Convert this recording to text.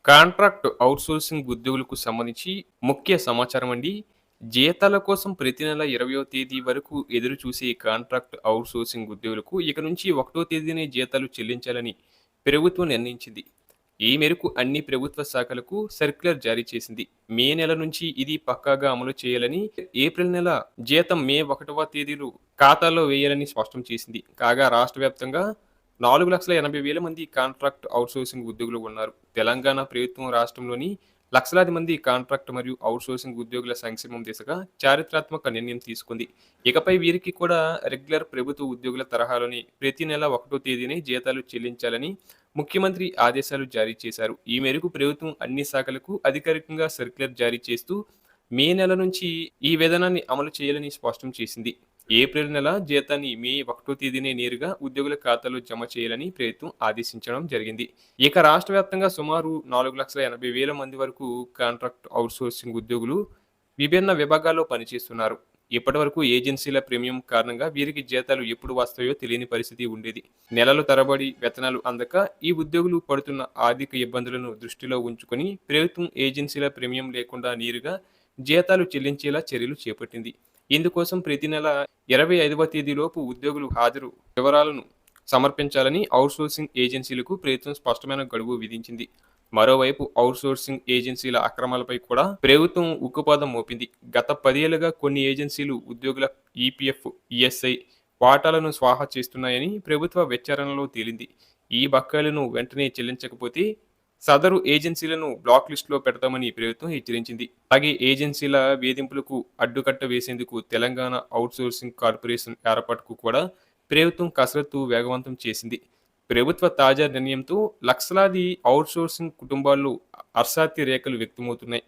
Contract outsourcing ఉద్యోగులకు సంబంధించి ముఖ్య సమాచారం అండి. జీతాల కోసం ప్రతి నెల 20వ తేదీ వరకు ఎదురు చూసే కాంట్రాక్ట్ ఔట్‌సోర్సింగ్ ఉద్యోగులకు ఇక నుంచి 1 తేదీనే జీతాలు చెల్లించాలని ప్రభుత్వం నిర్ణయించింది. ఈ మేరకు అన్ని ప్రభుత్వ శాఖలకు సర్క్యులర్ జారీ చేసింది. మే నెల నుంచి ఇది పక్కాగా అమలు చేయాలని, ఏప్రిల్ నెల జీతం మే 1వ తేదీలో ఖాతాలో వేయాలని స్పష్టం చేసింది. కాగా రాష్ట్ర వ్యాప్తంగా 4,80,000 మంది కాంట్రాక్ట్ ఔట్‌సోర్సింగ్ ఉద్యోగులు ఉన్నారు. తెలంగాణ ప్రభుత్వం రాష్ట్రంలోని లక్షలాది మంది కాంట్రాక్ట్ మరియు ఔట్‌సోర్సింగ్ ఉద్యోగుల సంక్షేమం దిశగా చారిత్రాత్మక నిర్ణయం తీసుకుంది. ఇకపై వీరికి కూడా రెగ్యులర్ ప్రభుత్వ ఉద్యోగుల తరహాలోనే ప్రతి నెల 1 తేదీనే జీతాలు చెల్లించాలని ముఖ్యమంత్రి ఆదేశాలు జారీ చేశారు. ఈ మేరకు ప్రభుత్వం అన్ని శాఖలకు అధికారికంగా సర్క్యులర్ జారీ చేస్తూ మే నెల నుంచి ఈ విధానాన్ని అమలు చేయాలని స్పష్టం చేసింది. ఏప్రిల్ నెల జీతాన్ని మే 1 తేదీనే నేరుగా ఉద్యోగుల ఖాతాలో జమ చేయాలని ప్రభుత్వం ఆదేశించడం జరిగింది. ఇక రాష్ట్ర వ్యాప్తంగా సుమారు 4,80,000 మంది వరకు కాంట్రాక్ట్ ఔట్‌సోర్సింగ్ ఉద్యోగులు విభిన్న విభాగాల్లో పనిచేస్తున్నారు. ఇప్పటివరకు ఏజెన్సీల ప్రీమియం కారణంగా వీరికి జీతాలు ఎప్పుడు వస్తాయో తెలియని పరిస్థితి ఉండేది. నెలల తరబడి వేతనాలు అందక ఈ ఉద్యోగులు పడుతున్న ఆర్థిక ఇబ్బందులను దృష్టిలో ఉంచుకొని ప్రభుత్వం ఏజెన్సీల ప్రీమియం లేకుండా నేరుగా జీతాలు చెల్లించేలా చర్యలు చేపట్టింది. ఇందుకోసం ప్రతి నెల 25వ తేదీలోపు ఉద్యోగులు హాజరు వివరాలను సమర్పించాలని ఔట్‌సోర్సింగ్ ఏజెన్సీలకు ప్రభుత్వం స్పష్టమైన గడువు విధించింది. మరోవైపు ఔట్‌సోర్సింగ్ ఏజెన్సీల అక్రమాలపై కూడా ప్రభుత్వం ఉక్కుపాదం మోపింది. గత 10 ఏళ్లుగా కొన్ని ఏజెన్సీలు ఉద్యోగుల ఈపీఎఫ్, ఈఎస్ఐ వాటాలను స్వాహా చేస్తున్నాయని ప్రభుత్వ విచారణలో తేలింది. ఈ బకాయిలను వెంటనే చెల్లించకపోతే సదరు ఏజెన్సీలను బ్లాక్ లిస్టులో పెడతామని ప్రభుత్వం హెచ్చరించింది. అలాగే ఏజెన్సీల వేధింపులకు అడ్డుకట్ట వేసేందుకు తెలంగాణ ఔట్‌సోర్సింగ్ కార్పొరేషన్ ఏర్పాటుకు కూడా ప్రభుత్వం కసరత్తు వేగవంతం చేసింది. ప్రభుత్వ తాజా నిర్ణయంతో లక్షలాది ఔట్‌సోర్సింగ్ కుటుంబాల్లో హర్షాతి రేఖలు వ్యక్తమవుతున్నాయి.